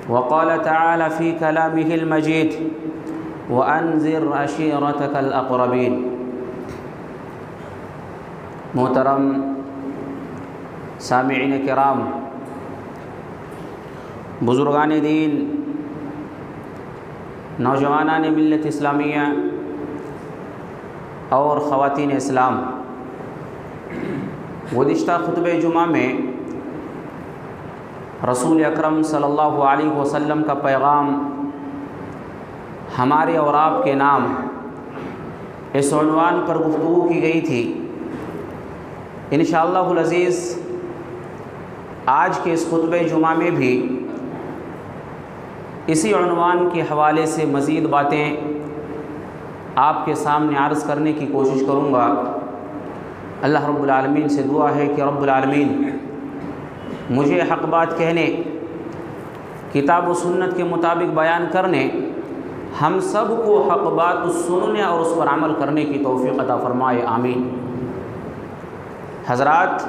وقال تعالى في كلامه المجيد وأنذر عشيرتك الأقربين۔ محترم سامعین کرام، بزرگان دین، نوجوانان ملت اسلامیہ اور خواتین اسلام، گزشتہ خطبہ جمعہ میں رسول اکرم صلی اللہ علیہ وسلم کا پیغام ہمارے اور آپ کے نام اس عنوان پر گفتگو کی گئی تھی۔ انشاءاللہ العزیز آج کے اس خطبہ جمعہ میں بھی اسی عنوان کے حوالے سے مزید باتیں آپ کے سامنے عرض کرنے کی کوشش کروں گا۔ اللہ رب العالمین سے دعا ہے کہ رب العالمین مجھے حق بات کہنے، کتاب و سنت کے مطابق بیان کرنے، ہم سب کو حق بات سننے اور اس پر عمل کرنے کی توفیق عطا فرمائے، آمین۔ حضرات،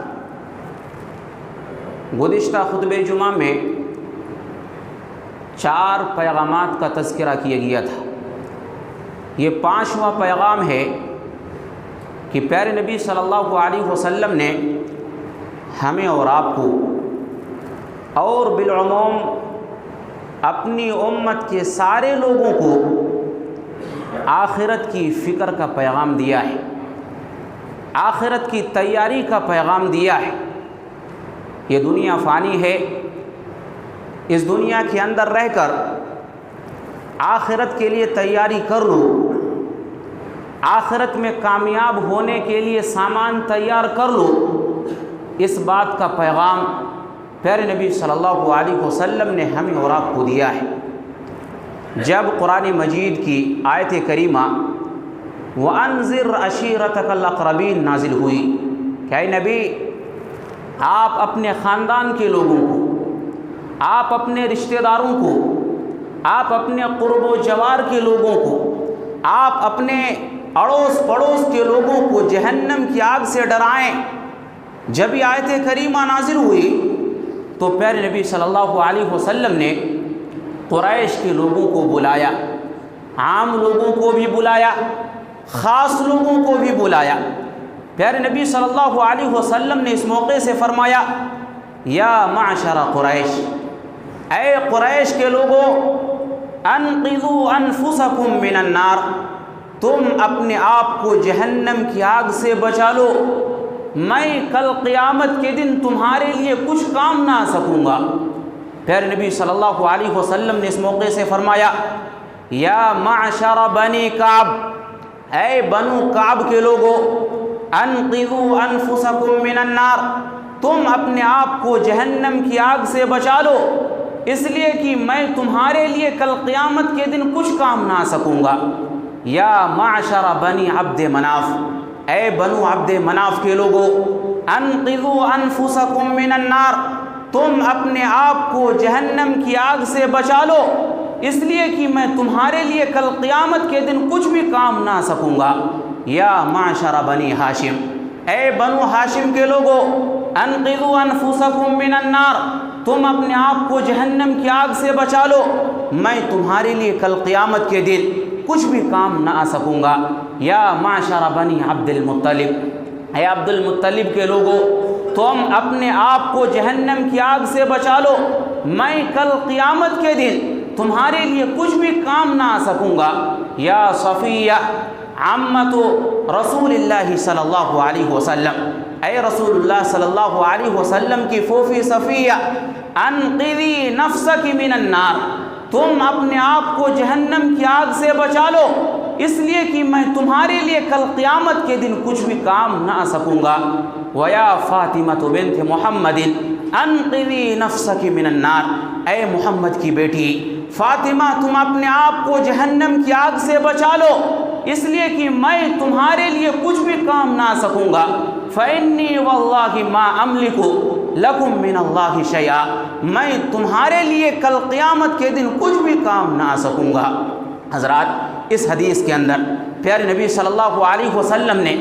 گزشتہ خطبہ جمعہ میں 4 پیغامات کا تذکرہ کیا گیا تھا۔ یہ 5واں پیغام ہے کہ پیارے نبی صلی اللہ علیہ وسلم نے ہمیں اور آپ کو اور بالعموم اپنی امت کے سارے لوگوں کو آخرت کی فکر کا پیغام دیا ہے، آخرت کی تیاری کا پیغام دیا ہے۔ یہ دنیا فانی ہے، اس دنیا کے اندر رہ کر آخرت کے لیے تیاری کر لو، آخرت میں کامیاب ہونے کے لیے سامان تیار کر لو۔ اس بات کا پیغام پیارے نبی صلی اللہ علیہ وسلم نے ہمیں اور آپ کو دیا ہے۔ جب قرآن مجید کی آیت کریمہ وَأَنذِرْ عَشِيرَتَكَ الْأَقْرَبِينَ نازل ہوئی کہ اے نبی، آپ اپنے خاندان کے لوگوں کو، آپ اپنے رشتہ داروں کو، آپ اپنے قرب و جوار کے لوگوں کو، آپ اپنے اڑوس پڑوس کے لوگوں کو جہنم کی آگ سے ڈرائیں۔ جب یہ آیت کریمہ نازل ہوئی تو پیارے نبی صلی اللہ علیہ وسلم نے قریش کے لوگوں کو بلایا، عام لوگوں کو بھی بلایا، خاص لوگوں کو بھی بلایا۔ پیارے نبی صلی اللہ علیہ وسلم نے اس موقع سے فرمایا، یا معشر قریش، اے قریش کے لوگوں، انقذوا انفسکم من النار، تم اپنے آپ کو جہنم کی آگ سے بچا لو، میں کل قیامت کے دن تمہارے لیے کچھ کام نہ آ سکوں گا۔ پیارے نبی صلی اللہ علیہ وسلم نے اس موقع سے فرمایا، یا معشر بنی کعب، اے بنو کعب کے لوگوں، انقذوا انفسکم من النار، تم اپنے آپ کو جہنم کی آگ سے بچا لو، اس لیے کہ میں تمہارے لیے کل قیامت کے دن کچھ کام نہ آ سکوں گا۔ یا معشر بنی عبد مناف، اے بنو عبد مناف کے لوگوں، انقذوا انفسکم من النار، تم اپنے آپ کو جہنم کی آگ سے بچا لو، اس لیے کہ میں تمہارے لیے کل قیامت کے دن کچھ بھی کام نہ آ سکوں گا۔ یا معشر بنی ہاشم، اے بنو ہاشم کے لوگوں، انقذوا انفسکم من النار، تم اپنے آپ کو جہنم کی آگ سے بچا لو، میں تمہارے لیے کل قیامت کے دن کچھ بھی کام نہ آ سکوں گا۔ یا معشر بنی عبد المطلب، اے عبد المطلب کے لوگوں، تم اپنے آپ کو جہنم کی آگ سے بچا لو، میں کل قیامت کے دن تمہارے لیے کچھ بھی کام نہ آ سکوں گا۔ یا صفیہ عمت رسول اللہ صلی اللہ علیہ وسلم، اے رسول اللہ صلی اللہ علیہ وسلم کی پھوپھی صفیہ، انقذی نفسک من النار، تم اپنے آپ کو جہنم کی آگ سے بچا لو، اس لیے کہ میں تمہارے لیے کل قیامت کے دن کچھ بھی کام نہ آ سکوں گا۔ وَيَا فاطمۃ بنت محمد انقذی نفسک من النار، اے محمد کی بیٹی فاطمہ، تم اپنے آپ کو جہنم کی آگ سے بچا لو، اس لیے کہ میں تمہارے لیے کچھ بھی کام نہ آ سکوں گا۔ فَإِنِّي وَاللَّهِ مَا أَمْلِكُ لَكُمْ مِنَ اللَّهِ شَيْئًا، میں تمہارے لیے کل قیامت کے دن کچھ بھی کام نہ آ سکوں گا۔ حضرات، اس حدیث کے اندر پیارے نبی صلی اللہ علیہ وسلم نے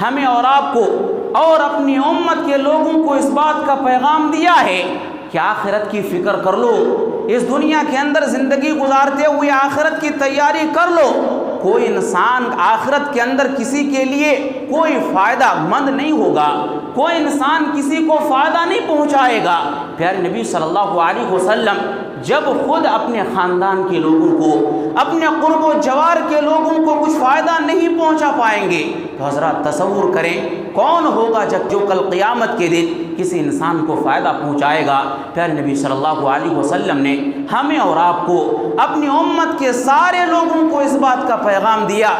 ہمیں اور آپ کو اور اپنی امت کے لوگوں کو اس بات کا پیغام دیا ہے کہ آخرت کی فکر کر لو، اس دنیا کے اندر زندگی گزارتے ہوئے آخرت کی تیاری کر لو۔ کوئی انسان آخرت کے اندر کسی کے لیے کوئی فائدہ مند نہیں ہوگا، کوئی انسان کسی کو فائدہ نہیں پہنچائے گا۔ پیارے نبی صلی اللہ علیہ وسلم جب خود اپنے خاندان کے لوگوں کو، اپنے قرب و جوار کے لوگوں کو کچھ فائدہ نہیں پہنچا پائیں گے تو حضرات تصور کریں کون ہوگا جو کل قیامت کے دن کسی انسان کو فائدہ پہنچائے گا۔ پیارے نبی صلی اللہ علیہ وسلم نے ہمیں اور آپ کو، اپنی امت کے سارے لوگوں کو اس بات کا پیغام دیا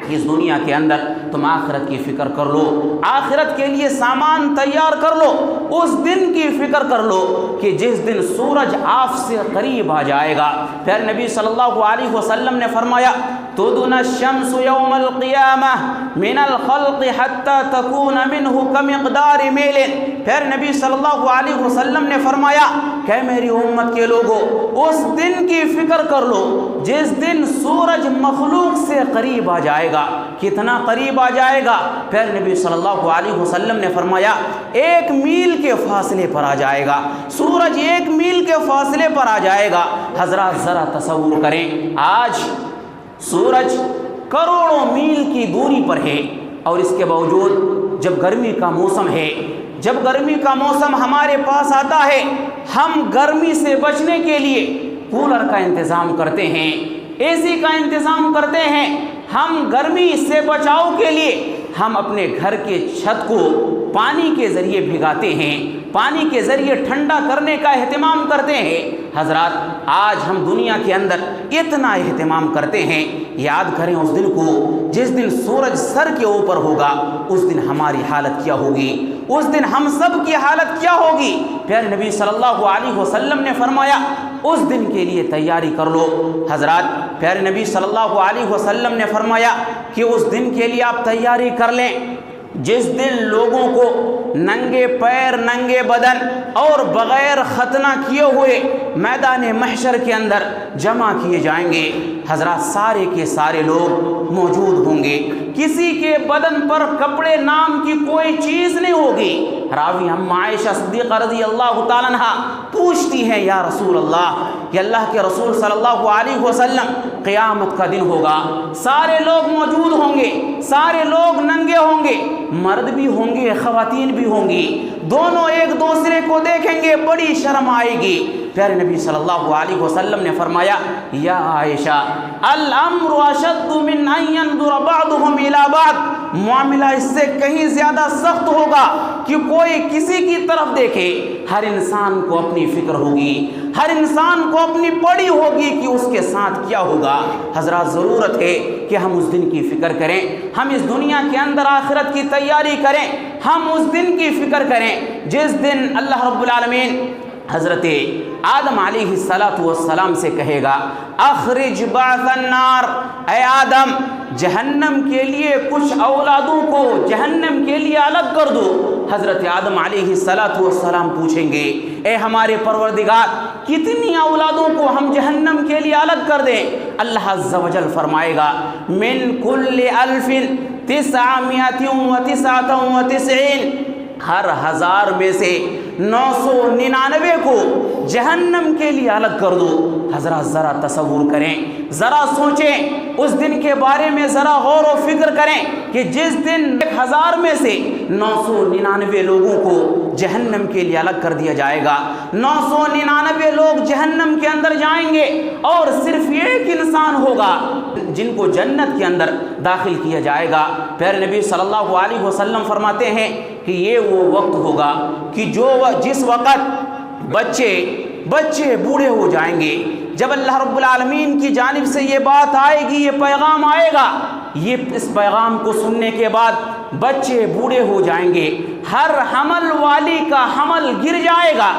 کہ اس دنیا کے اندر تم آخرت کی فکر کر لو، آخرت کے لیے سامان تیار کر لو، اس دن کی فکر کر لو کہ جس دن سورج آپ سے قریب آ جائے گا۔ پھر نبی صلی اللہ علیہ وسلم نے فرمایا تدن الشمس یوم القیامہ من الخلق حتی تکون منہ کمقدار میل۔ پھر نبی صلی اللہ علیہ وسلم نے فرمایا کہ میری امت کے لوگوں اس دن کی فکر کر لو جس دن سورج مخلوق سے قریب آ جائے گا۔ کتنا قریب آ جائے گا؟ پھر نبی صلی اللہ علیہ وسلم نے فرمایا 1 میل کے فاصلے پر آ جائے گا، سورج 1 میل کے فاصلے پر آ جائے گا۔ حضرات ذرا تصور کریں، آج سورج کروڑوں میل کی دوری پر ہے اور اس کے باوجود جب گرمی کا موسم ہے، جب گرمی کا موسم ہمارے پاس آتا ہے، ہم گرمی سے بچنے کے لیے کولر کا انتظام کرتے ہیں، اے سی کا انتظام کرتے ہیں۔ ہم گرمی سے بچاؤ کے لیے ہم اپنے گھر کے چھت کو پانی کے ذریعے بھگاتے ہیں، پانی کے ذریعے ٹھنڈا کرنے کا اہتمام کرتے ہیں۔ حضرات آج ہم دنیا کے اندر اتنا اہتمام کرتے ہیں، یاد کریں اس دن کو جس دن سورج سر کے اوپر ہوگا، اس دن ہماری حالت کیا ہوگی، اس دن ہم سب کی حالت کیا ہوگی۔ پیارے نبی صلی اللہ علیہ وسلم نے فرمایا اس دن کے لیے تیاری کر لو۔ حضرات پیارے نبی صلی اللہ علیہ وسلم نے فرمایا کہ اس دن کے لیے آپ تیاری کر لیں جس دن لوگوں کو ننگے پیر، ننگے بدن اور بغیر ختنہ کیے ہوئے میدان محشر کے اندر جمع کیے جائیں گے۔ حضرات سارے کے سارے لوگ موجود ہوں گے، کسی کے بدن پر کپڑے نام کی کوئی چیز نہیں ہوگی۔ راوی ہم عائشہ صدیقہ رضی اللہ تعالیٰ عنہا پوچھتی ہیں یا رسول اللہ، کہ اللہ کے رسول صلی اللہ علیہ وسلم قیامت کا دن ہوگا، سارے لوگ موجود ہوں گے، سارے لوگ ننگے ہوں گے، مرد بھی ہوں گے، خواتین بھی ہوں گی، دونوں ایک دوسرے کو دیکھیں گے، بڑی شرم آئے گی۔ پیارے نبی صلی اللہ علیہ وسلم نے فرمایا یا عائشہ الامر اشد من ان ينظر بعضهم الى بعض، معاملہ اس سے کہیں زیادہ سخت ہوگا کہ کوئی کسی کی طرف دیکھے۔ ہر انسان کو اپنی فکر ہوگی، ہر انسان کو اپنی پڑی ہوگی کہ اس کے ساتھ کیا ہوگا۔ حضرات ضرورت ہے کہ ہم اس دن کی فکر کریں، ہم اس دنیا کے اندر آخرت کی تیاری کریں، ہم اس دن کی فکر کریں جس دن اللہ رب العالمین حضرت آدم علیہ السلام سے کہے گا اخرج بعث النار، اے آدم جہنم کے لیے کچھ اولادوں کو جہنم کے لیے الگ کر دو۔ حضرت آدم علیہ السلام پوچھیں گے اے ہمارے پروردگار کتنی اولادوں کو ہم جہنم کے لیے الگ کر دیں؟ اللہ عز و جل فرمائے گا من کل 1999، ہر 1000 میں سے 999 کو جہنم کے لیے الگ کر دو۔ حضرات ذرا تصور کریں، ذرا سوچیں، اس دن کے بارے میں ذرا غور و فکر کریں کہ جس دن 1000 میں سے 999 لوگوں کو جہنم کے لیے الگ کر دیا جائے گا، 999 لوگ جہنم کے اندر جائیں گے اور صرف ایک انسان ہوگا جن کو جنت کے اندر داخل کیا جائے گا۔ پیارے نبی صلی اللہ علیہ وسلم فرماتے ہیں کہ یہ وہ وقت ہوگا کہ جس وقت بچے بوڑھے ہو جائیں گے۔ جب اللہ رب العالمین کی جانب سے یہ بات آئے گی، یہ پیغام آئے گا، اس پیغام کو سننے کے بعد بچے بوڑھے ہو جائیں گے، ہر حمل والی کا حمل گر جائے گا،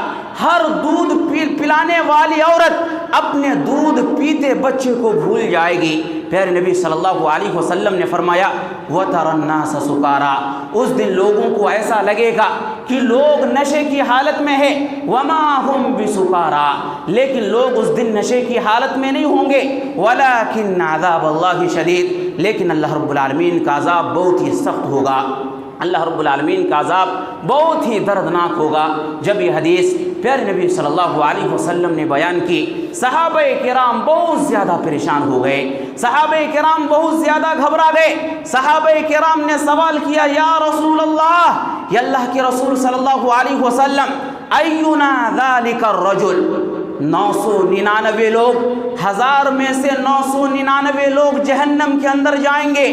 ہر دودھ پلانے والی عورت اپنے دودھ پیتے بچے کو بھول جائے گی۔ پیارے نبی صلی اللہ علیہ وسلم نے فرمایا وَتَرَى النَّاسَ سُكَارَى، اس دن لوگوں کو ایسا لگے گا کہ لوگ نشے کی حالت میں ہیں، وَمَا هُمْ بِسُكَارَى، لیکن لوگ اس دن نشے کی حالت میں نہیں ہوں گے، وَلَكِنَّ عَذَابَ اللَّهِ شَدِيدٌ، لیکن اللہ رب العالمین کا عذاب بہت ہی سخت ہوگا، اللہ رب العالمین کا عذاب بہت ہی دردناک ہوگا۔ جب یہ حدیث پیارے نبی صلی اللہ علیہ وسلم نے بیان کی، صحابہ کرام بہت زیادہ پریشان ہو گئے، صحابہ کرام بہت زیادہ گھبرا گئے۔ صحابہ کرام نے سوال کیا، یا رسول اللہ، یا اللہ کے رسول صلی اللہ علیہ وسلم، اینا ذالک الرجل، 999 لوگ، 1000 میں سے 999 لوگ جہنم کے اندر جائیں گے،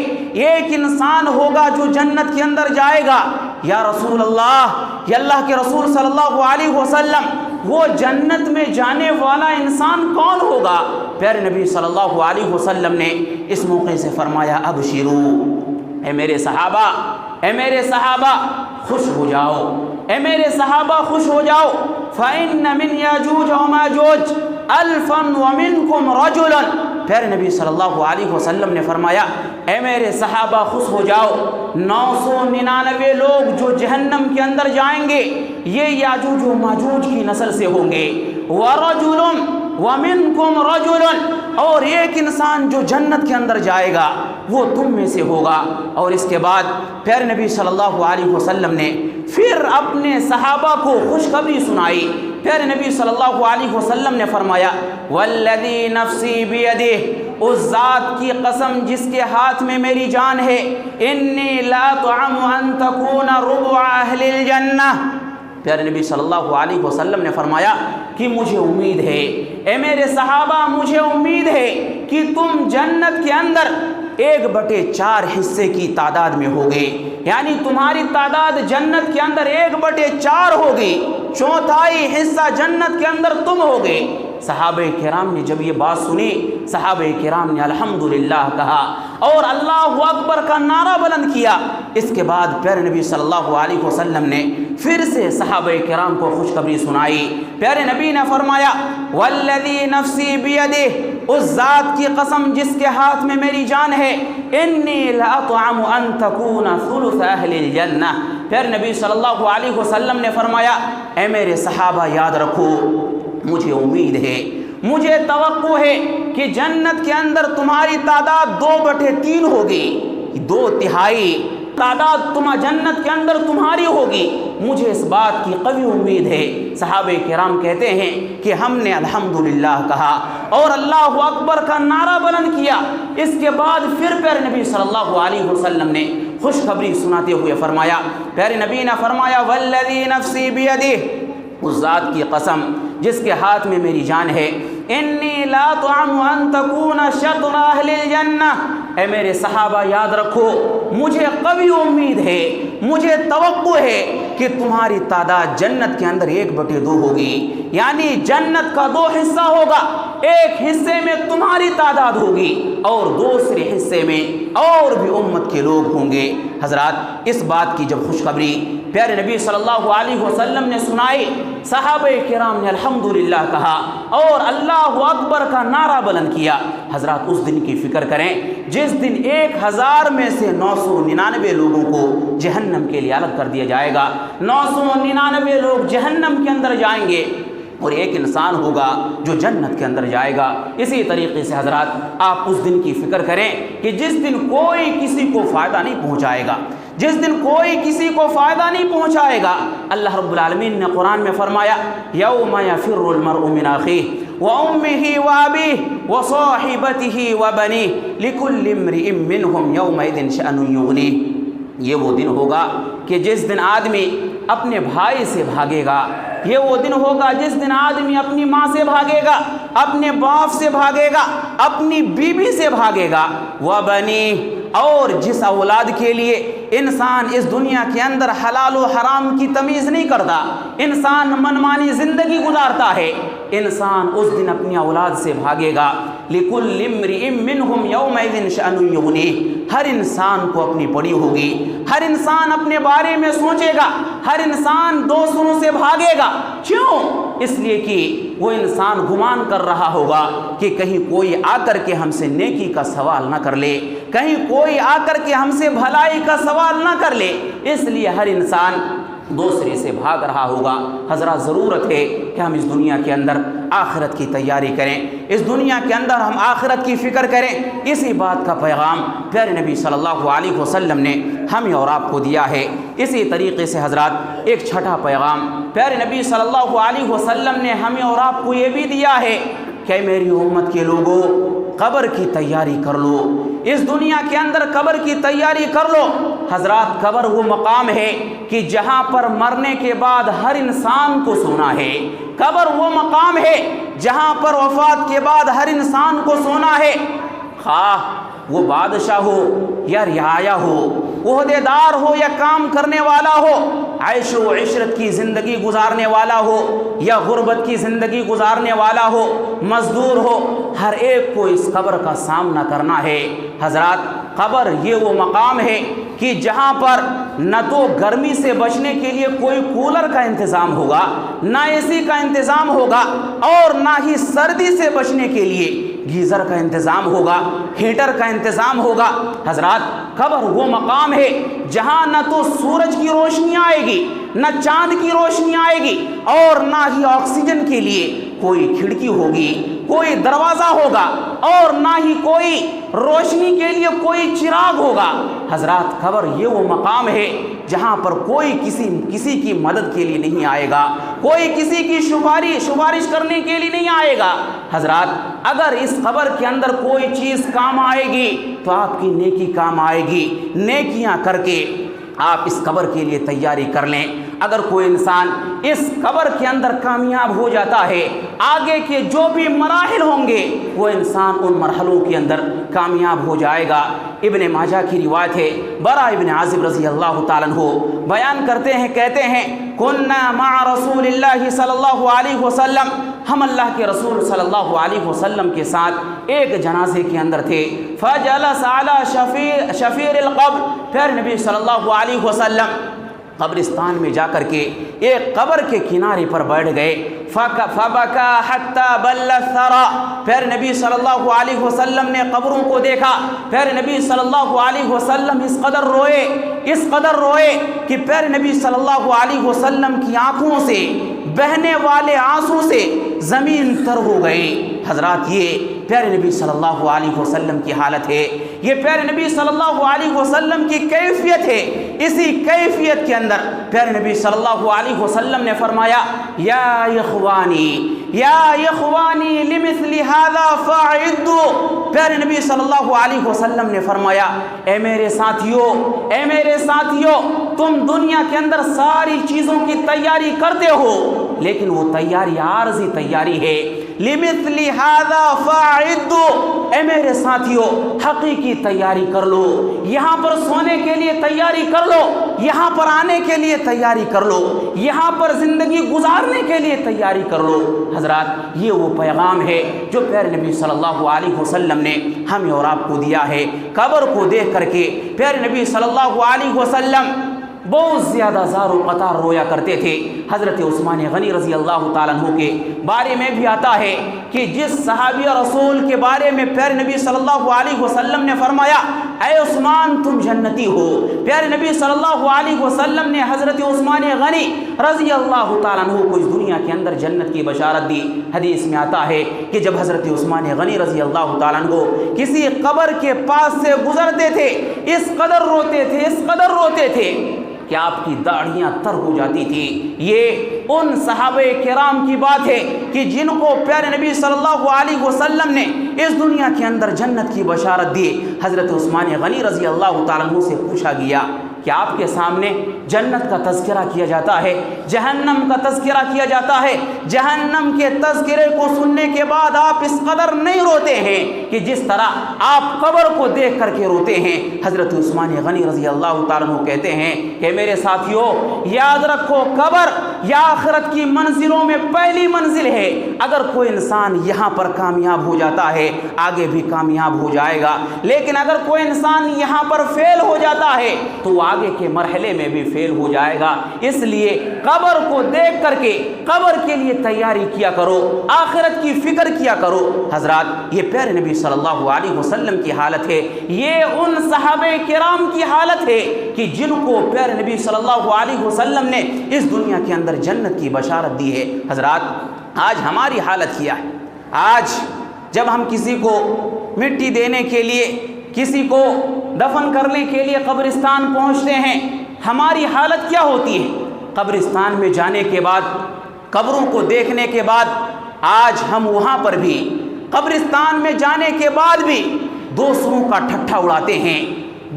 ایک انسان ہوگا جو جنت کے اندر جائے گا۔ یا رسول اللہ، یا اللہ کے رسول صلی اللہ علیہ وسلم، وہ جنت میں جانے والا انسان کون ہوگا؟ پیارے نبی صلی اللہ علیہ وسلم نے اس موقع سے فرمایا، ابشرو، اے میرے صحابہ، اے میرے صحابہ خوش ہو جاؤ، اے میرے صحابہ خوش ہو جاؤ، فَإِنَّ مِنْ يَاجُوجَ وَمَاجُوجَ أَلْفًا وَمِنْكُمْ رَجُلًا۔ پیارے نبی صلی اللہ علیہ وسلم نے فرمایا، اے میرے صحابہ خوش ہو جاؤ، 999 لوگ جو جہنم کے اندر جائیں گے یہ یاجوج و ماجوج کی نسل سے ہوں گے، وَرَجُلٌ وَمِنْكُمْ رَجُلٌ، اور ایک انسان جو جنت کے اندر جائے گا وہ تم میں سے ہوگا۔ اور اس کے بعد پیارے نبی صلی اللہ علیہ وسلم نے پھر اپنے صحابہ کو خوشخبری سنائی۔ پیارے نبی صلی اللہ علیہ وسلم نے فرمایا، والذی نفسی بیدہ، اس ذات کی قسم جس کے ہاتھ میں میری جان ہے، انی لا طعم ان تکون ربع اہل الجنہ۔ پیارے نبی صلی اللہ علیہ وسلم نے فرمایا کہ مجھے امید ہے، اے میرے صحابہ مجھے امید ہے کہ تم جنت کے اندر 1/4 حصے کی تعداد میں ہوگے، یعنی تمہاری تعداد جنت کے اندر 1/4 ہوگی، 1/4 حصہ جنت کے اندر تم ہوگے۔ صحابہ کرام نے جب یہ بات سنی، صحابہ کرام نے الحمدللہ کہا اور اللہ اکبر کا نعرہ بلند کیا۔ اس کے بعد پیارے نبی صلی اللہ علیہ وسلم نے پھر سے صحابہ کرام کو خوشخبری سنائی۔ پیارے نبی نے فرمایا، والذی نفسی بیدہ، اس ذات کی قسم جس کے ہاتھ میں میری جان ہے، انی لاطعم ان تکون ثلث اہل الجنہ۔ پیارے نبی صلی اللہ علیہ وسلم نے فرمایا، اے میرے صحابہ یاد رکھو، مجھے امید ہے، مجھے توقع ہے کہ جنت کے اندر تمہاری تعداد 2/3 ہوگی، 2/3 تعداد جنت کے اندر تمہاری ہوگی، مجھے اس بات کی قوی امید ہے۔ صحابہ کرام کہتے ہیں کہ ہم نے الحمدللہ کہا اور اللہ اکبر کا نعرہ بلند کیا۔ اس کے بعد پھر پیارے نبی صلی اللہ علیہ وسلم نے خوشخبری سناتے ہوئے فرمایا، پیارے نبی نے فرمایا، والذی نفسی بیدہ، اس ذات کی قسم جس کے ہاتھ میں میری جان ہے، انی لا طعم ان تکون شطر اہل الجنہ۔ اے میرے صحابہ یاد رکھو، مجھے قوی امید ہے، مجھے توقع ہے کہ تمہاری تعداد جنت کے اندر 1/2 ہوگی، یعنی جنت کا 2 حصہ ہوگا، ایک حصے میں تمہاری تعداد ہوگی اور دوسرے حصے میں اور بھی امت کے لوگ ہوں گے۔ حضرات، اس بات کی جب خوشخبری پیارے نبی صلی اللہ علیہ وسلم نے سنائی، صحابہ کرام نے الحمدللہ کہا اور اللہ اکبر کا نعرہ بلند کیا۔ حضرات، اس دن کی فکر کریں جس دن 1000 میں سے 999 لوگوں کو جہنم کے لیے الگ کر دیا جائے گا، 999 لوگ جہنم کے اندر جائیں گے اور ایک انسان ہوگا جو جنت کے اندر جائے گا۔ اسی طریقے سے حضرات، آپ اس دن کی فکر کریں کہ جس دن کوئی کسی کو فائدہ نہیں پہنچائے گا، جس دن کوئی کسی کو فائدہ نہیں پہنچائے گا۔ اللہ رب العالمین نے قرآن میں فرمایا، یوم یفر المرء من اخیہ وامہ وابیہ وصاحبتہ وبنیہ لکل امرئ منہم یومئذ شأن یغنیہ۔ یہ وہ دن ہوگا کہ جس دن آدمی اپنے بھائی سے بھاگے گا، یہ وہ دن ہوگا جس دن آدمی اپنی ماں سے بھاگے گا، اپنے باپ سے بھاگے گا، اپنی بیوی سے بھاگے گا، وبنیہ، اور جس اولاد کے لیے انسان اس دنیا کے اندر حلال و حرام کی تمیز نہیں کرتا، انسان منمانی زندگی گزارتا ہے، انسان اس دن اپنی اولاد سے بھاگے گا۔ لِكُلِّ امْرِئٍ مِّنْهُمْ يَوْمَئِذٍ شَأْنٌ يُغْنِيهِ، ہر انسان کو اپنی پڑی ہوگی، ہر انسان اپنے بارے میں سوچے گا، ہر انسان دوسروں سے بھاگے گا۔ کیوں؟ اس لیے کہ وہ انسان گمان کر رہا ہوگا کہ کہیں کوئی آ کر کے ہم سے نیکی کا سوال نہ کر لے، کہیں کوئی آ کر کے ہم سے بھلائی کا سوال نہ کر لے، اس لیے ہر انسان دوسرے سے بھاگ رہا ہوگا۔ حضرات، ضرورت ہے کہ ہم اس دنیا کے اندر آخرت کی تیاری کریں، اس دنیا کے اندر ہم آخرت کی فکر کریں، اسی بات کا پیغام پیارے نبی صلی اللہ علیہ وسلم نے ہمیں اور آپ کو دیا ہے۔ اسی طریقے سے حضرات ایک چھٹا پیغام پیارے نبی صلی اللہ علیہ وسلم نے ہمیں اور آپ کو یہ بھی دیا ہے کہ میری امت کے لوگوں، قبر کی تیاری کر لو، اس دنیا کے اندر قبر کی تیاری کر لو۔ حضرات قبر وہ مقام ہے کہ جہاں پر مرنے کے بعد ہر انسان کو سونا ہے۔ قبر وہ مقام ہے جہاں پر وفات کے بعد ہر انسان کو سونا ہے، خواہ وہ بادشاہ ہو یا رعایا ہو، عہدیدار ہو یا کام کرنے والا ہو، عیش و عشرت کی زندگی گزارنے والا ہو یا غربت کی زندگی گزارنے والا ہو، مزدور ہو، ہر ایک کو اس قبر کا سامنا کرنا ہے۔ حضرات قبر یہ وہ مقام ہے کہ جہاں پر نہ تو گرمی سے بچنے کے لیے کوئی کولر کا انتظام ہوگا، نہ اے سی کا انتظام ہوگا، اور نہ ہی سردی سے بچنے کے لیے گیزر کا انتظام ہوگا، ہیٹر کا انتظام ہوگا۔ حضرات قبر وہ مقام ہے جہاں نہ تو سورج کی روشنی آئے گی، نہ چاند کی روشنی آئے گی، اور نہ ہی آکسیجن کے لیے کوئی کھڑکی ہوگی، کوئی دروازہ ہوگا، اور نہ ہی کوئی روشنی کے لیے کوئی چراغ ہوگا۔ حضرات قبر یہ وہ مقام ہے جہاں پر کوئی کسی کی مدد کے لیے نہیں آئے گا، کوئی کسی کی سفارش کرنے کے لیے نہیں آئے گا۔ حضرات اگر اس قبر کے اندر کوئی چیز کام آئے گی تو آپ کی نیکی کام آئے گی، نیکیاں کر کے آپ اس قبر کے لیے تیاری کر لیں۔ اگر کوئی انسان اس قبر کے اندر کامیاب ہو جاتا ہے، آگے کے جو بھی مراحل ہوں گے وہ انسان ان مرحلوں کے اندر کامیاب ہو جائے گا۔ ابن ماجہ کی روایت ہے، برا ابن عازب رضی اللہ تعالیٰ عنہ بیان کرتے ہیں، کہتے ہیں کننا مع رسول اللہ صلی اللہ علیہ وسلم، ہم اللہ کے رسول صلی اللہ علیہ وسلم کے ساتھ ایک جنازے کے اندر تھے، فجلس علی شفیر القبر، پھر نبی صلی اللہ علیہ وسلم قبرستان میں جا کر کے ایک قبر کے کنارے پر بیٹھ گئے، فبکا حتی بل الثرى، پھر نبی صلی اللہ علیہ وسلم نے قبروں کو دیکھا، پھر نبی صلی اللہ علیہ وسلم اس قدر روئے کہ پھر نبی صلی اللہ علیہ وسلم کی آنکھوں سے بہنے والے آنسوں سے زمین تر ہو گئی۔ حضرات یہ پیارے نبی صلی اللہ علیہ وسلم کی حالت ہے، یہ پیارے نبی صلی اللہ علیہ وسلم کی کیفیت ہے۔ اسی کیفیت کے اندر پیارے نبی صلی اللہ علیہ وسلم نے فرمایا یا اخوانی لمثل هذا فاعدوا، پیارے نبی صلی اللہ علیہ وسلم نے فرمایا اے میرے ساتھیو، تم دنیا کے اندر ساری چیزوں کی تیاری کرتے ہو، لیکن وہ تیاری عارضی تیاری ہے۔ لمثل هذا فاعدوا، اے میرے ساتھیو حقیقی تیاری کر لو، یہاں پر سونے کے لیے تیاری کر لو، یہاں پر آنے کے لیے تیاری کر لو، یہاں پر زندگی گزارنے کے لیے تیاری کر لو۔ حضرات یہ وہ پیغام ہے جو پیارے نبی صلی اللہ علیہ وسلم نے ہمیں اور آپ کو دیا ہے۔ قبر کو دیکھ کر کے پیارے نبی صلی اللہ علیہ وسلم بہت زیادہ زار و قطار رویا کرتے تھے۔ حضرت عثمان غنی رضی اللہ تعالیٰ عنہ کے بارے میں بھی آتا ہے کہ جس صحابی رسول کے بارے میں پیارے نبی صلی اللہ علیہ وسلم نے فرمایا اے عثمان تم جنتی ہو، پیارے نبی صلی اللہ علیہ وسلم نے حضرت عثمان غنی رضی اللہ تعالیٰ عنہ کو اس دنیا کے اندر جنت کی بشارت دی۔ حدیث میں آتا ہے کہ جب حضرت عثمان غنی رضی اللہ تعالیٰ عنہ کسی قبر کے پاس سے گزرتے تھے، اس قدر روتے تھے کہ آپ کی داڑھیاں تر ہو جاتی تھی۔ یہ ان صحابہ کرام کی بات ہے کہ جن کو پیارے نبی صلی اللہ علیہ وسلم نے اس دنیا کے اندر جنت کی بشارت دی۔ حضرت عثمان غنی رضی اللہ تعالیٰ عنہ سے پوچھا گیا کہ آپ کے سامنے جنت کا تذکرہ کیا جاتا ہے، جہنم کا تذکرہ کیا جاتا ہے، جہنم کے تذکرے کو سننے کے بعد آپ اس قدر نہیں روتے ہیں کہ جس طرح آپ قبر کو دیکھ کر کے روتے ہیں۔ حضرت عثمان غنی رضی اللہ تعالیٰ عنہ کہتے ہیں کہ میرے ساتھیوں یاد رکھو قبر یا آخرت کی منزلوں میں پہلی منزل ہے۔ اگر کوئی انسان یہاں پر کامیاب ہو جاتا ہے آگے بھی کامیاب ہو جائے گا، لیکن اگر کوئی انسان یہاں پر فیل ہو جاتا ہے تو آگے کے مرحلے میں بھی فیل ہو جائے گا۔ اس لیے قبر کو دیکھ کر کے قبر کے لیے تیاری کیا کرو، آخرت کی فکر کیا کرو۔ حضرات یہ پیارے نبی صلی اللہ علیہ وسلم کی حالت ہے، یہ ان صحابہ کرام کی حالت ہے کہ جن کو پیارے نبی صلی اللہ علیہ وسلم نے اس دنیا کے اندر جنت کی بشارت دی ہے۔ حضرات آج ہماری حالت کیا ہے؟ آج جب ہم کسی کو مٹی دینے کے لیے، کسی کو دفن کرنے کے لیے قبرستان پہنچتے ہیں، ہماری حالت کیا ہوتی ہے؟ قبرستان میں جانے کے بعد، قبروں کو دیکھنے کے بعد، آج ہم وہاں پر بھی قبرستان میں جانے کے بعد بھی دوسروں کا ٹھٹھا اڑاتے ہیں،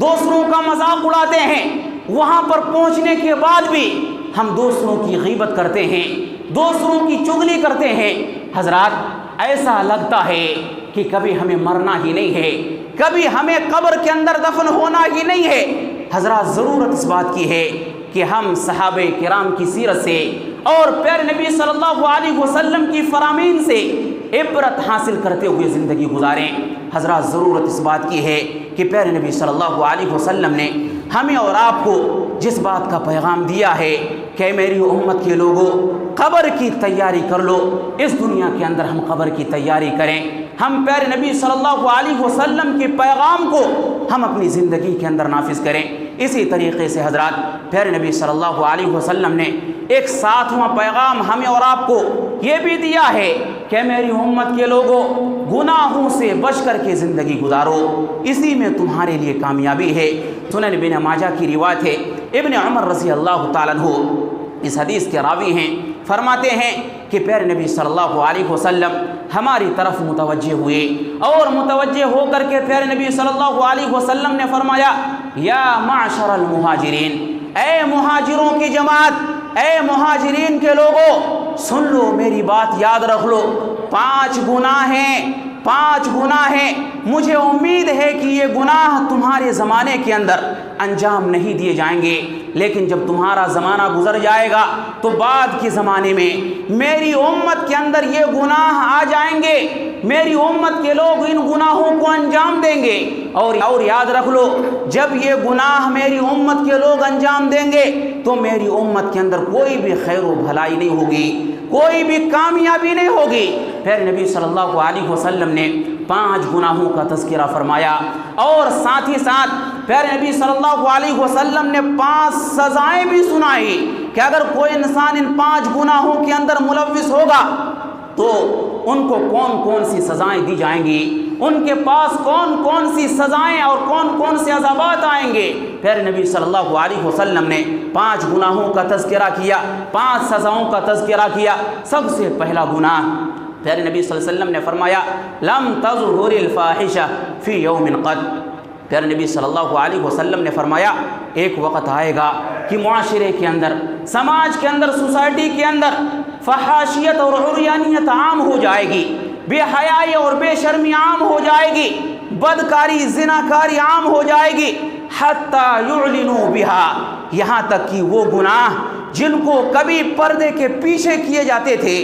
دوسروں کا مذاق اڑاتے ہیں۔ وہاں پر پہنچنے کے بعد بھی ہم دوسروں کی غیبت کرتے ہیں، دوسروں کی چغلی کرتے ہیں۔ حضرات، ایسا لگتا ہے کہ کبھی ہمیں مرنا ہی نہیں ہے، کبھی ہمیں قبر کے اندر دفن ہونا ہی نہیں ہے۔ حضرات، ضرورت اس بات کی ہے کہ ہم صحابہ کرام کی سیرت سے اور پیارے نبی صلی اللہ علیہ وسلم کی فرامین سے عبرت حاصل کرتے ہوئے زندگی گزاریں۔ حضرات، ضرورت اس بات کی ہے کہ پیارے نبی صلی اللہ علیہ وسلم نے ہمیں اور آپ کو جس بات کا پیغام دیا ہے کہ میری امت کے لوگوں، قبر کی تیاری کر لو، اس دنیا کے اندر ہم قبر کی تیاری کریں، ہم پیارے نبی صلی اللہ علیہ وسلم کے پیغام کو ہم اپنی زندگی کے اندر نافذ کریں۔ اسی طریقے سے حضرات، پیارے نبی صلی اللہ علیہ وسلم نے ایک ساتواں پیغام ہمیں اور آپ کو یہ بھی دیا ہے کہ میری امت کے لوگوں، گناہوں سے بچ کر کے زندگی گزارو، اسی میں تمہارے لیے کامیابی ہے۔ سنن ابن ماجہ کی روایت ہے، ابن عمر رضی اللہ تعالیٰ عنہ اس حدیث کے راوی ہیں، فرماتے ہیں کہ پیارے نبی صلی اللہ علیہ وسلم ہماری طرف متوجہ ہوئے، اور متوجہ ہو کر کے پیارے نبی صلی اللہ علیہ وسلم نے فرمایا، یا معشر المہاجرین، اے مہاجروں کی جماعت، اے مہاجرین کے لوگوں، سن لو، میری بات یاد رکھ لو، 5 گناہ ہیں، 5 گناہ ہیں، مجھے امید ہے کہ یہ گناہ تمہارے زمانے کے اندر انجام نہیں دیے جائیں گے، لیکن جب تمہارا زمانہ گزر جائے گا تو بعد کے زمانے میں میری امت کے اندر یہ گناہ آ جائیں گے، میری امت کے لوگ ان گناہوں کو انجام دیں گے، اور یاد رکھ لو، جب یہ گناہ میری امت کے لوگ انجام دیں گے تو میری امت کے اندر کوئی بھی خیر و بھلائی نہیں ہوگی، کوئی بھی کامیابی نہیں ہوگی۔ پھر نبی صلی اللہ علیہ وسلم نے 5 گناہوں کا تذکرہ فرمایا، اور ساتھ ہی ساتھ پیارے نبی صلی اللہ علیہ وسلم نے 5 سزائیں بھی سنائی کہ اگر کوئی انسان ان 5 گناہوں کے اندر ملوث ہوگا تو ان کو کون کون سی سزائیں دی جائیں گی، ان کے پاس کون کون سی سزائیں اور کون کون سے عذابات آئیں گے۔ پھر نبی صلی اللہ علیہ وسلم نے 5 گناہوں کا تذکرہ کیا، 5 سزاؤں کا تذکرہ کیا۔ سب سے پہلا گناہ، پیارے نبی صلی اللہ علیہ وسلم نے فرمایا، لم تظہر الفاحشہ فی یوم قط۔ پیارے نبی صلی اللہ علیہ وسلم نے فرمایا، ایک وقت آئے گا کہ معاشرے کے اندر، سماج کے اندر، سوسائٹی کے اندر فحاشیت اور عریانیت عام ہو جائے گی، بے حیائی اور بے شرمی عام ہو جائے گی، بدکاری، زناکاری عام ہو جائے گی، حتیٰ یعلنوا بہا، یہاں تک کہ وہ گناہ جن کو کبھی پردے کے پیچھے کیے جاتے تھے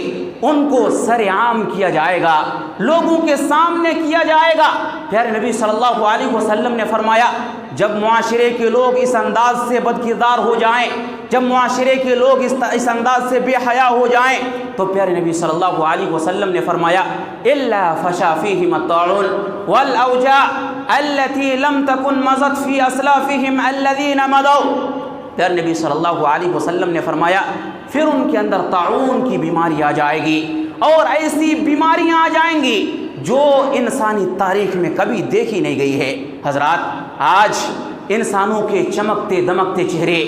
ان کو سر عام کیا جائے گا، لوگوں کے سامنے کیا جائے گا۔ پیارے نبی صلی اللہ علیہ وسلم نے فرمایا، جب معاشرے کے لوگ اس انداز سے بدکردار ہو جائیں، جب معاشرے کے لوگ اس انداز سے بے حیا ہو جائیں تو پیارے نبی صلی اللہ علیہ وسلم نے فرمایا، الا فشا فیہم الطاعون والاوجاع التي لم تكن مضت في اسلافهم الذين مضوا۔ پیارے نبی صلی اللہ علیہ وسلم نے فرمایا، پھر ان کے اندر طاعون کی بیماری آ جائے گی، اور ایسی بیماریاں آ جائیں گی جو انسانی تاریخ میں کبھی دیکھی نہیں گئی ہے۔ حضرات، آج انسانوں کے چمکتے دمکتے چہرے،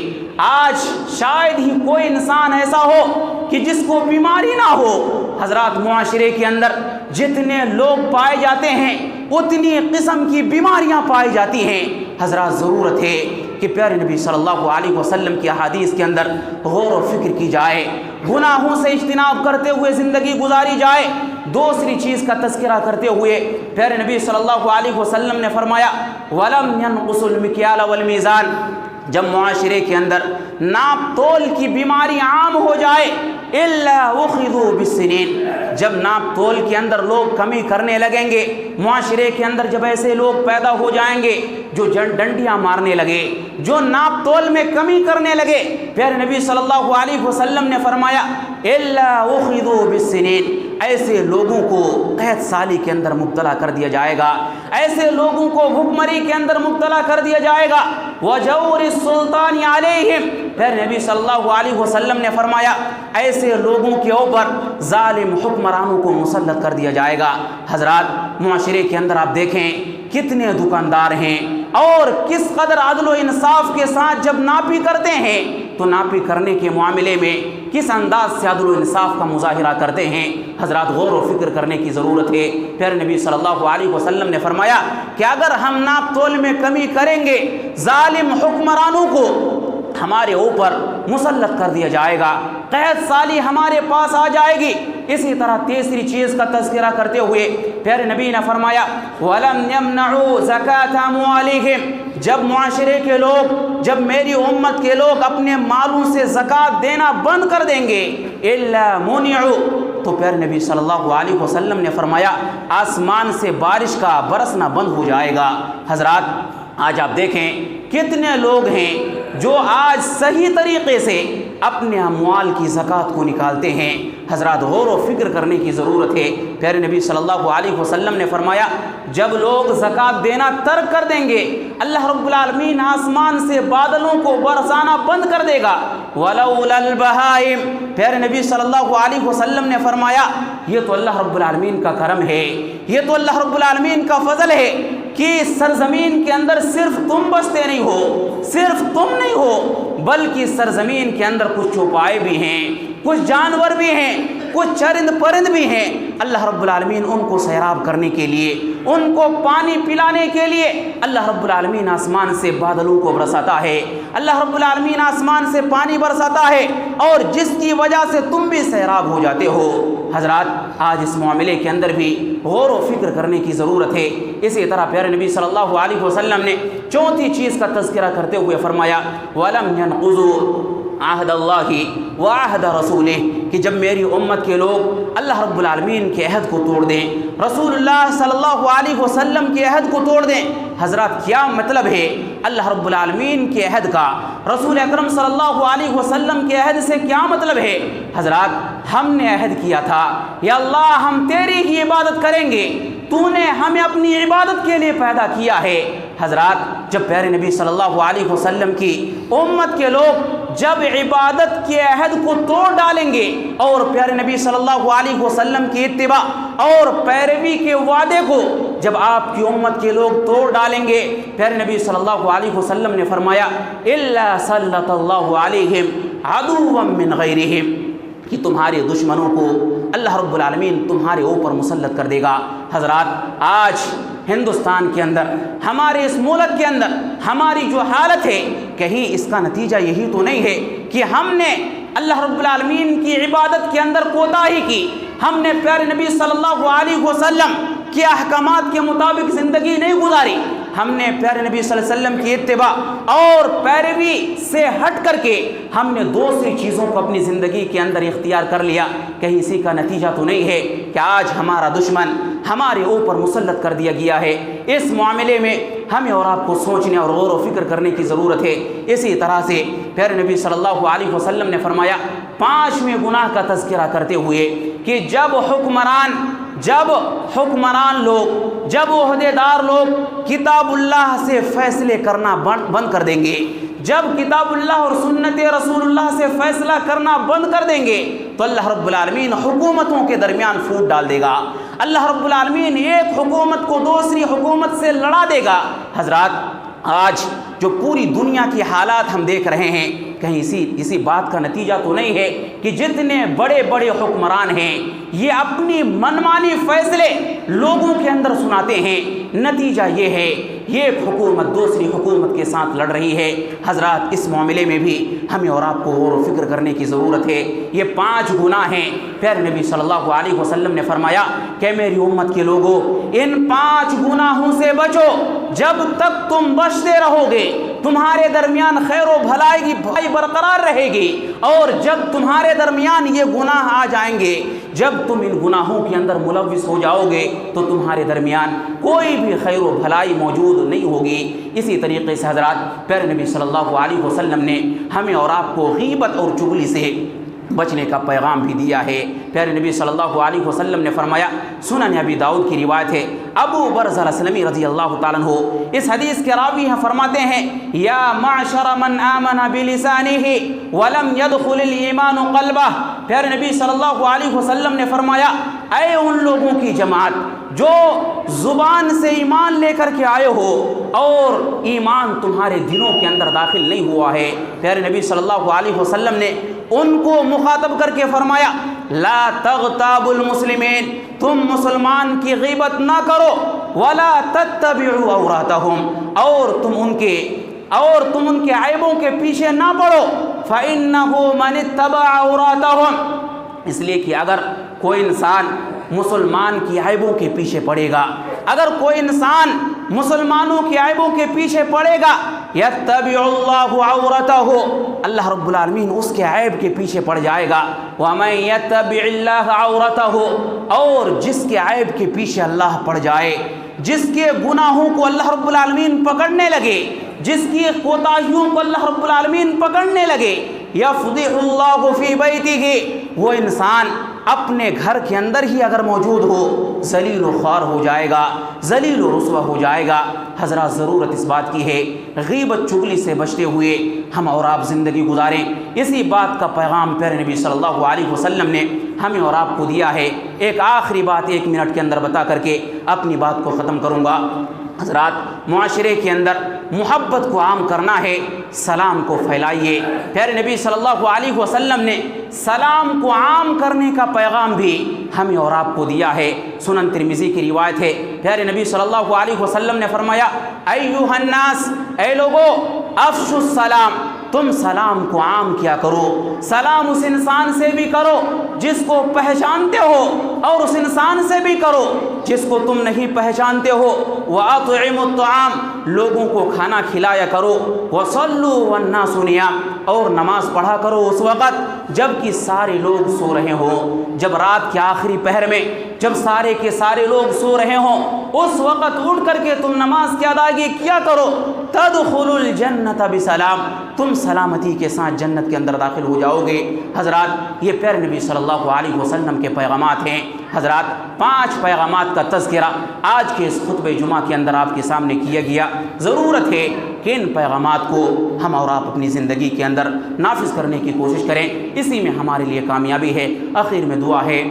آج شاید ہی کوئی انسان ایسا ہو کہ جس کو بیماری نہ ہو۔ حضرات، معاشرے کے اندر جتنے لوگ پائے جاتے ہیں اتنی قسم کی بیماریاں پائی جاتی ہیں۔ حضرات، ضرورت ہے کہ پیارے نبی صلی اللہ علیہ وسلم کی احادیث کے اندر غور و فکر کی جائے، گناہوں سے اجتناب کرتے ہوئے زندگی گزاری جائے۔ دوسری چیز کا تذکرہ کرتے ہوئے پیارے نبی صلی اللہ علیہ وسلم نے فرمایا، وَلَمْ يَنْقُصُ الْمِكْيَالَ وَالْمِيزَانَ، جب معاشرے کے اندر ناپ تول کی بیماری عام ہو جائے، الا اخذوا بالسنین، جب ناپ تول کے اندر لوگ کمی کرنے لگیں گے، معاشرے کے اندر جب ایسے لوگ پیدا ہو جائیں گے جو ڈنڈیاں مارنے لگے، جو ناپ تول میں کمی کرنے لگے، پیارے نبی صلی اللہ علیہ وسلم نے فرمایا، الا اخذوا بالسنین، ایسے لوگوں کو قحط سالی کے اندر مبتلا کر دیا جائے گا، ایسے لوگوں کو بھوک مری کے اندر مبتلا کر دیا جائے گا۔ وجور السلطان علیہم، پھر نبی صلی اللہ علیہ وسلم نے فرمایا ایسے لوگوں کے اوپر ظالم حکمرانوں کو مسلط کر دیا جائے گا۔ حضرات معاشرے کے اندر آپ دیکھیں کتنے دکاندار ہیں اور کس قدر عدل و انصاف کے ساتھ جب ناپی کرتے ہیں تو ناپی کرنے کے معاملے میں کس انداز سے عدل و انصاف کا مظاہرہ کرتے ہیں۔ حضرات غور و فکر کرنے کی ضرورت ہے۔ پھر نبی صلی اللہ علیہ وسلم نے فرمایا کہ اگر ہم ناپ تول میں کمی کریں گے ظالم حکمرانوں کو ہمارے اوپر مسلط کر دیا جائے گا، قحط سالی ہمارے پاس آ جائے گی۔ اسی طرح تیسری چیز کا تذکرہ کرتے ہوئے پھر نبی نے فرمایا وَلَمْ يَمْنَعُوا زَكَاةَ أَمْوَالِهِمْ، جب معاشرے کے لوگ، جب میری امت کے لوگ اپنے مالوں سے زکوٰۃ دینا بند کر دیں گے إِلَّا مُنِعُوا، تو پھر نبی صلی اللہ علیہ وسلم نے فرمایا آسمان سے بارش کا برسنا بند ہو جائے گا۔ حضرات آج آپ دیکھیں کتنے لوگ ہیں جو آج صحیح طریقے سے اپنے اموال کی زکوٰۃ کو نکالتے ہیں۔ حضرات غور و فکر کرنے کی ضرورت ہے۔ پیارے نبی صلی اللہ علیہ وسلم نے فرمایا جب لوگ زکوٰۃ دینا ترک کر دیں گے اللہ رب العالمین آسمان سے بادلوں کو برسانا بند کر دے گا۔ وَلَوْلَا الْبَهَائِمْ، پیارے نبی صلی اللہ علیہ وسلم نے فرمایا یہ تو اللہ رب العالمین کا کرم ہے، یہ تو اللہ رب العالمین کا فضل ہے کہ سرزمین کے اندر صرف تم بستے نہیں ہو، صرف تم نہیں ہو، بلکہ سرزمین کے اندر کچھ چوپائے بھی ہیں، کچھ جانور بھی ہیں، کچھ چرند پرند بھی ہیں۔ اللہ رب العالمین ان کو سیراب کرنے کے لیے، ان کو پانی پلانے کے لیے اللہ رب العالمین آسمان سے بادلوں کو برساتا ہے، اللہ رب العالمین آسمان سے پانی برساتا ہے اور جس کی وجہ سے تم بھی سیراب ہو جاتے ہو۔ حضرات آج اس معاملے کے اندر بھی غور و فکر کرنے کی ضرورت ہے۔ اسی طرح پیارے نبی صلی اللہ علیہ وسلم نے چوتھی چیز کا تذکرہ کرتے ہوئے فرمایا وَلَمْ يَنْقُضُوا عہد اللہ وعہد رسولہ، کہ جب میری امت کے لوگ اللہ رب العالمین کے عہد کو توڑ دیں، رسول اللہ صلی اللہ علیہ وسلم کے عہد کو توڑ دیں۔ حضرات کیا مطلب ہے اللہ رب العالمین کے عہد کا، رسول اکرم صلی اللہ علیہ وسلم کے عہد سے کیا مطلب ہے؟ حضرات ہم نے عہد کیا تھا یا اللہ ہم تیری ہی عبادت کریں گے، تو نے ہمیں اپنی عبادت کے لیے پیدا کیا ہے۔ حضرات جب پیارے نبی صلی اللہ علیہ وسلم کی امت کے لوگ جب عبادت کے عہد کو توڑ ڈالیں گے اور پیارے نبی صلی اللہ علیہ وسلم کی اتباع اور پیروی کے وعدے کو جب آپ کی امت کے لوگ توڑ ڈالیں گے، پیارے نبی صلی اللہ علیہ وسلم نے فرمایا إِلَّا سَلَّطَ اللَّهُ عَلَيْهِمْ عَدُوًّا مِّنْ غَيْرِهِمْ، کہ تمہارے دشمنوں کو اللہ رب العالمین تمہارے اوپر مسلط کر دے گا۔ حضرات آج ہندوستان کے اندر، ہمارے اس ملک کے اندر ہماری جو حالت ہے، کہیں اس کا نتیجہ یہی تو نہیں ہے کہ ہم نے اللہ رب العالمین کی عبادت کے اندر کوتاہی کی، ہم نے پیارے نبی صلی اللہ علیہ وسلم کے احکامات کے مطابق زندگی نہیں گزاری، ہم نے پیارے نبی صلی اللہ علیہ وسلم کی اتباع اور پیروی سے ہٹ کر کے ہم نے دوسری چیزوں کو اپنی زندگی کے اندر اختیار کر لیا، کہیں اسی کا نتیجہ تو نہیں ہے کہ آج ہمارا دشمن ہمارے اوپر مسلط کر دیا گیا ہے؟ اس معاملے میں ہمیں اور آپ کو سوچنے اور غور و فکر کرنے کی ضرورت ہے۔ اسی طرح سے پیارے نبی صلی اللہ علیہ وسلم نے فرمایا 5ویں گناہ کا تذکرہ کرتے ہوئے کہ جب حکمران لوگ، جب عہدیدار لوگ کتاب اللہ سے فیصلے کرنا بند کر دیں گے، جب کتاب اللہ اور سنت رسول اللہ سے فیصلہ کرنا بند کر دیں گے تو اللہ رب العالمین حکومتوں کے درمیان پھوٹ ڈال دے گا، اللہ رب العالمین ایک حکومت کو دوسری حکومت سے لڑا دے گا۔ حضرات آج جو پوری دنیا کی حالات ہم دیکھ رہے ہیں، کہیں اسی بات کا نتیجہ تو نہیں ہے کہ جتنے بڑے بڑے حکمران ہیں یہ اپنی منمانی فیصلے لوگوں کے اندر سناتے ہیں، نتیجہ یہ ہے یہ ایک حکومت دوسری حکومت کے ساتھ لڑ رہی ہے۔ حضرات اس معاملے میں بھی ہمیں اور آپ کو غور و فکر کرنے کی ضرورت ہے۔ یہ 5 گناہ ہیں، پیارے نبی صلی اللہ علیہ وسلم نے فرمایا کہ میری امت کے لوگوں ان 5 گناہوں سے بچو، جب تک تم بچتے رہو گے تمہارے درمیان خیر و بھلائی کی بھائی برقرار رہے گی، اور جب تمہارے درمیان یہ گناہ آ جائیں گے، جب تم ان گناہوں کے اندر ملوث ہو جاؤ گے تو تمہارے درمیان کوئی بھی خیر و بھلائی موجود نہیں ہوگی۔ اسی طریقے سے حضرات پیارے نبی صلی اللہ علیہ وسلم نے ہمیں اور آپ کو غیبت اور چغلی سے بچنے کا پیغام بھی دیا ہے۔ پیارے نبی صلی اللہ علیہ وسلم نے فرمایا، سنن ابی داؤد کی روایت ہے، ابو برزہ الاسلمی رضی اللہ تعالیٰ عنہ اس حدیث کے راوی ہیں، فرماتے ہیں، یا معشر من آمن بلسانہ ولم يدخل الایمان قلبہ۔ پیارے نبی صلی اللہ علیہ وسلم نے فرمایا، اے ان لوگوں کی جماعت جو زبان سے ایمان لے کر کے آئے ہو اور ایمان تمہارے دلوں کے اندر داخل نہیں ہوا ہے۔ پیارے نبی صلی اللہ علیہ وسلم نے ان کو مخاطب کر کے فرمایا، لا تغتابوا المسلمین، تم مسلمان کی غیبت نہ کرو، ولا تتبعوا عوراتہم، اور تم ان کے عیبوں کے پیچھے نہ پڑو، فإنہ من اتبع عوراتہم، اس لیے کہ اگر کوئی انسان مسلمان کی عیبوں کے پیچھے پڑے گا، اگر کوئی انسان مسلمانوں کی عیبوں کے پیچھے پڑے گا، یتبع اللہ عورتہ، اللہ رب العالمین اس کے عیب کے پیچھے پڑ جائے گا، ومن یتبع اللہ عورتہ، اور جس کے عیب کے پیچھے اللہ پڑ جائے، جس کے گناہوں کو اللہ رب العالمین پکڑنے لگے، جس کی کوتاہیوں کو اللہ رب العالمین پکڑنے لگے، یفضح اللہ فی بیتہ، وہ انسان اپنے گھر کے اندر ہی اگر موجود ہو ذلیل و خوار ہو جائے گا، ذلیل و رسوا ہو جائے گا۔ حضرات ضرورت اس بات کی ہے غیبت چغلی سے بچتے ہوئے ہم اور آپ زندگی گزاریں۔ اسی بات کا پیغام پیارے نبی صلی اللہ علیہ وسلم نے ہمیں اور آپ کو دیا ہے۔ ایک آخری بات 1 منٹ کے اندر بتا کر کے اپنی بات کو ختم کروں گا۔ حضرات معاشرے کے اندر محبت کو عام کرنا ہے، سلام کو پھیلائیے۔ پیارے نبی صلی اللہ علیہ وسلم نے سلام کو عام کرنے کا پیغام بھی ہمیں اور آپ کو دیا ہے۔ سنن ترمذی کی روایت ہے، پیارے نبی صلی اللہ علیہ وسلم نے فرمایا، ایھا الناس، اے لوگو، افشوا السلام، تم سلام کو عام کیا کرو۔ سلام اس انسان سے بھی کرو جس کو پہچانتے ہو، اور اس انسان سے بھی کرو جس کو تم نہیں پہچانتے ہو۔ وَأَطْعِمُوا الطَّعَامَ، لوگوں کو کھانا کھلایا کرو۔ وَصَلُّوا وَالنَّاسُ نِيَامٌ، اور نماز پڑھا کرو اس وقت جب کہ سارے لوگ سو رہے ہوں، جب رات کے آخری پہر میں جب سارے کے سارے لوگ سو رہے ہوں، اس وقت اٹھ کر کے تم نماز کی ادائیگی کیا کرو۔ تدخلوا الجنۃ بسلام، تم سلامتی کے ساتھ جنت کے اندر داخل ہو جاؤ گے۔ حضرات یہ پیارے نبی صلی اللہ علیہ وسلم کے پیغامات ہیں۔ حضرات 5 پیغامات کا تذکرہ آج کے اس خطبہ جمعہ کے اندر آپ کے سامنے کیا گیا۔ ضرورت ہے کہ ان پیغامات کو ہم اور آپ اپنی زندگی کے اندر نافذ کرنے کی کوشش کریں، اسی میں ہمارے لیے کامیابی ہے۔ آخر میں دعا ہے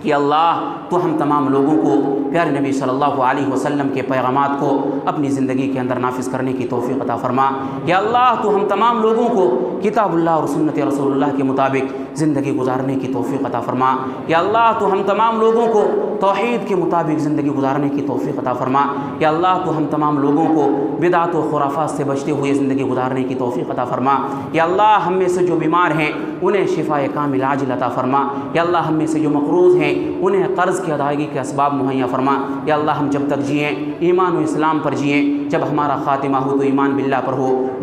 کہ اللہ تو ہم تمام لوگوں کو پیارے نبی صلی اللہ علیہ وسلم کے پیغامات کو اپنی زندگی کے اندر نافذ کرنے کی توفیق عطا فرما۔ یا اللہ تو ہم تمام لوگوں کو کتاب اللہ اور سنت رسول اللہ کے مطابق زندگی گزارنے کی توفیق عطا فرما۔ یا اللہ تو ہم تمام لوگوں کو توحید کے مطابق زندگی گزارنے کی توفیق عطا فرما۔ یا اللہ تو ہم تمام لوگوں کو بدعت و خرافات سے بچتے ہوئے زندگی گزارنے کی توفیق عطا فرما۔ یا اللہ ہم میں سے جو بیمار ہیں انہیں شفاء کامل عاجل عطا فرما۔ یا اللہ ہم میں سے جو مقروض ہیں انہیں قرض کی ادائیگی کے اسباب مہیا فرما۔ یا اللہ ہم جب تک جئیں ایمان و اسلام پر جئیں، جب ہمارا خاتمہ ہو تو ایمان باللہ پر ہو۔